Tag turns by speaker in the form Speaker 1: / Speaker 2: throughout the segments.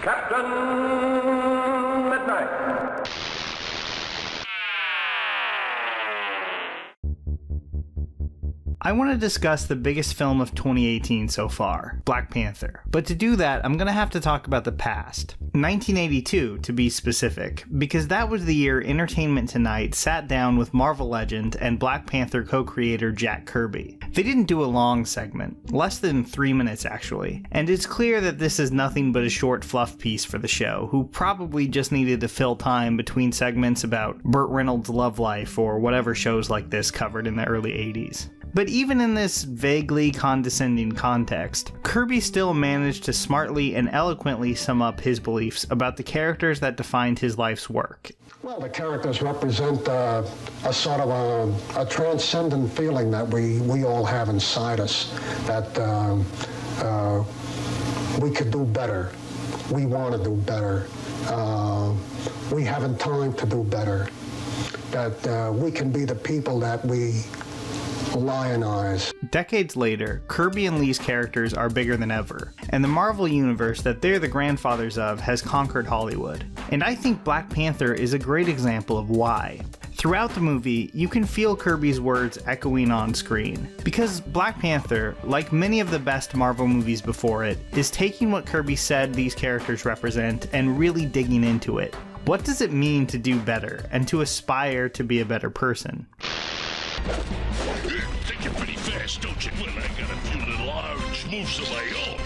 Speaker 1: Captain Midnight.
Speaker 2: I want to discuss the biggest film of 2018 so far, Black Panther. But to do that, I'm going to have to talk about the past. 1982, to be specific, because that was the year Entertainment Tonight sat down with Marvel legend and Black Panther co-creator Jack Kirby. They didn't do a long segment, less than 3 minutes actually, and it's clear that this is nothing but a short fluff piece for the show, who probably just needed to fill time between segments about Burt Reynolds' love life or whatever shows like this covered in the early 80s. But even in this vaguely condescending context, Kirby still managed to smartly and eloquently sum up his beliefs about the characters that defined his life's work.
Speaker 3: Well, the characters represent a sort of a transcendent feeling that we all have inside us, that we could do better, we want to do better, we haven't time to do better, that we can be the people that we lionize.
Speaker 2: Decades later, Kirby and Lee's characters are bigger than ever, and the Marvel universe that they're the grandfathers of has conquered Hollywood. And I think Black Panther is a great example of why. Throughout the movie, you can feel Kirby's words echoing on screen, because Black Panther, like many of the best Marvel movies before it, is taking what Kirby said these characters represent and really digging into it. What does it mean to do better, and to aspire to be a better person?
Speaker 4: Think you're pretty fast, don't you? Well, I got a few little orange moves of my own.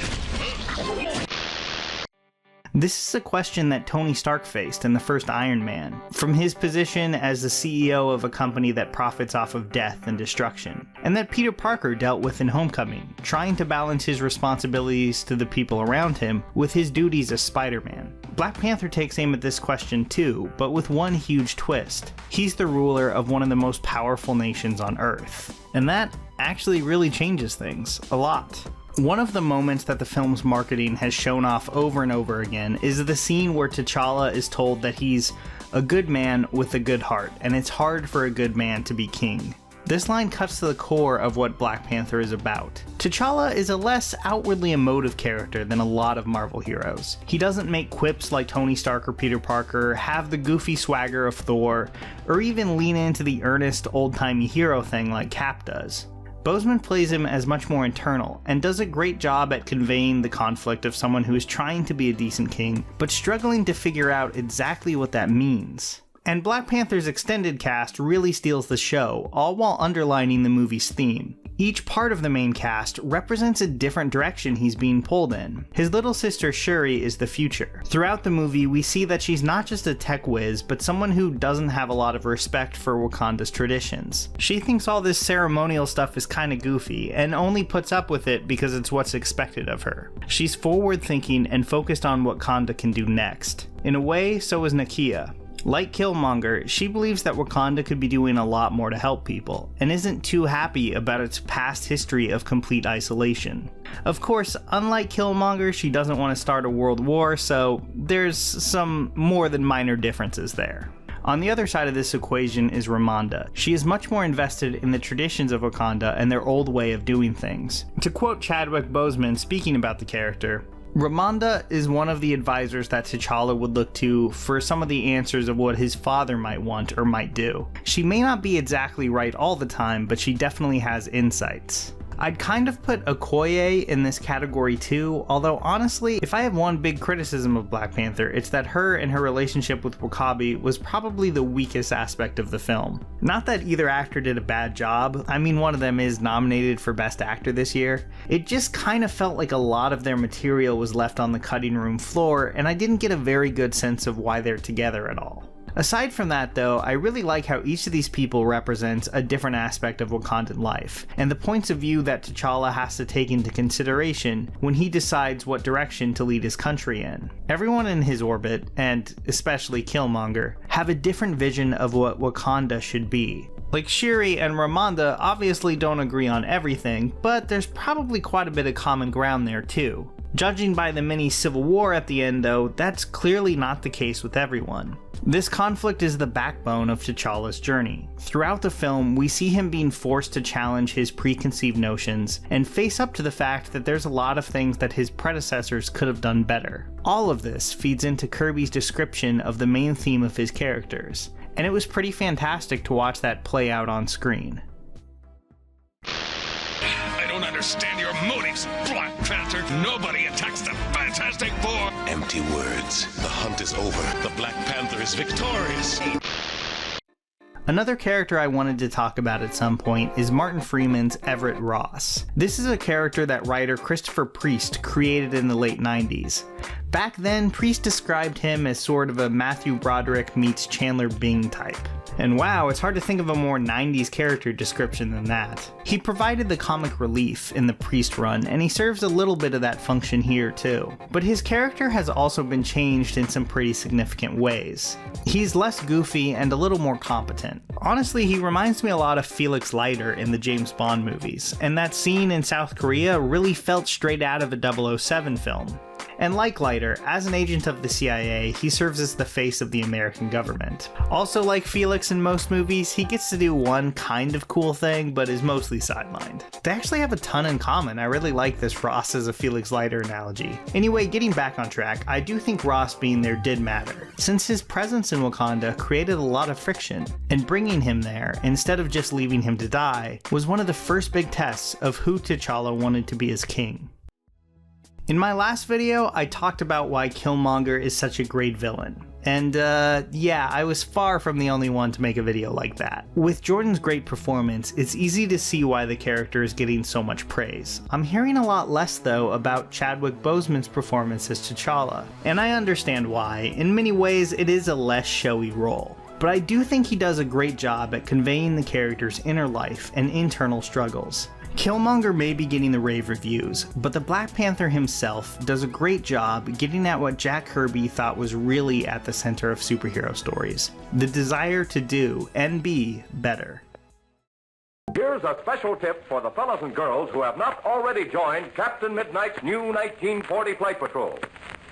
Speaker 2: This is a question that Tony Stark faced in the first Iron Man, from his position as the CEO of a company that profits off of death and destruction, and that Peter Parker dealt with in Homecoming, trying to balance his responsibilities to the people around him with his duties as Spider-Man. Black Panther takes aim at this question too, but with one huge twist. He's the ruler of one of the most powerful nations on Earth. And that actually really changes things a lot. One of the moments that the film's marketing has shown off over and over again is the scene where T'Challa is told that he's a good man with a good heart, and it's hard for a good man to be king. This line cuts to the core of what Black Panther is about. T'Challa is a less outwardly emotive character than a lot of Marvel heroes. He doesn't make quips like Tony Stark or Peter Parker, have the goofy swagger of Thor, or even lean into the earnest old-timey hero thing like Cap does. Boseman plays him as much more internal, and does a great job at conveying the conflict of someone who is trying to be a decent king, but struggling to figure out exactly what that means. And Black Panther's extended cast really steals the show, all while underlining the movie's theme. Each part of the main cast represents a different direction he's being pulled in. His little sister Shuri is the future. Throughout the movie, we see that she's not just a tech whiz, but someone who doesn't have a lot of respect for Wakanda's traditions. She thinks all this ceremonial stuff is kinda goofy, and only puts up with it because it's what's expected of her. She's forward-thinking and focused on what Wakanda can do next. In a way, so is Nakia. Like Killmonger, she believes that Wakanda could be doing a lot more to help people, and isn't too happy about its past history of complete isolation. Of course, unlike Killmonger, she doesn't want to start a world war, so there's some more than minor differences there. On the other side of this equation is Ramonda. She is much more invested in the traditions of Wakanda and their old way of doing things. To quote Chadwick Boseman speaking about the character, Ramonda is one of the advisors that T'Challa would look to for some of the answers of what his father might want or might do. She may not be exactly right all the time, but she definitely has insights. I'd kind of put Okoye in this category too, although honestly, if I have one big criticism of Black Panther, it's that her and her relationship with W'Kabi was probably the weakest aspect of the film. Not that either actor did a bad job, I mean one of them is nominated for Best Actor this year. It just kind of felt like a lot of their material was left on the cutting room floor, and I didn't get a very good sense of why they're together at all. Aside from that though, I really like how each of these people represents a different aspect of Wakandan life, and the points of view that T'Challa has to take into consideration when he decides what direction to lead his country in. Everyone in his orbit, and especially Killmonger, have a different vision of what Wakanda should be. Like Shuri and Ramonda obviously don't agree on everything, but there's probably quite a bit of common ground there too. Judging by the mini civil war at the end though, that's clearly not the case with everyone. This conflict is the backbone of T'Challa's journey. Throughout the film, we see him being forced to challenge his preconceived notions and face up to the fact that there's a lot of things that his predecessors could have done better. All of this feeds into Kirby's description of the main theme of his characters, and it was pretty fantastic to watch that play out on screen.
Speaker 4: I don't understand your motives, Black Panther. Nobody attacks the Fantastic Four.
Speaker 1: Empty words. The hunt is over. The Black Panther is victorious.
Speaker 2: Another character I wanted to talk about at some point is Martin Freeman's Everett Ross. This is a character that writer Christopher Priest created in the late 90s. Back then, Priest described him as sort of a Matthew Broderick meets Chandler Bing type. And wow, it's hard to think of a more 90s character description than that. He provided the comic relief in the Priest run, and he serves a little bit of that function here too. But his character has also been changed in some pretty significant ways. He's less goofy and a little more competent. Honestly, he reminds me a lot of Felix Leiter in the James Bond movies, and that scene in South Korea really felt straight out of a 007 film. And like Leiter, as an agent of the CIA, he serves as the face of the American government. Also like Felix in most movies, he gets to do one kind of cool thing, but is mostly sidelined. They actually have a ton in common. I really like this Ross as a Felix Leiter analogy. Anyway, getting back on track, I do think Ross being there did matter, since his presence in Wakanda created a lot of friction, and bringing him there, instead of just leaving him to die, was one of the first big tests of who T'Challa wanted to be as king. In my last video, I talked about why Killmonger is such a great villain. And yeah, I was far from the only one to make a video like that. With Jordan's great performance, it's easy to see why the character is getting so much praise. I'm hearing a lot less though about Chadwick Boseman's performance as T'Challa, and I understand why. In many ways, it is a less showy role. But I do think he does a great job at conveying the character's inner life and internal struggles. Killmonger may be getting the rave reviews, but the Black Panther himself does a great job getting at what Jack Kirby thought was really at the center of superhero stories: the desire to do and be better.
Speaker 5: Here's a special tip for the fellas and girls who have not already joined Captain Midnight's new 1940 Flight Patrol.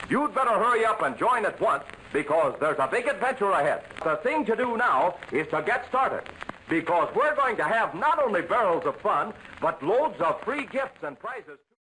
Speaker 5: You'd better hurry up and join at once, because there's a big adventure ahead. The thing to do now is to get started, because we're going to have not only barrels of fun, but loads of free gifts and prizes.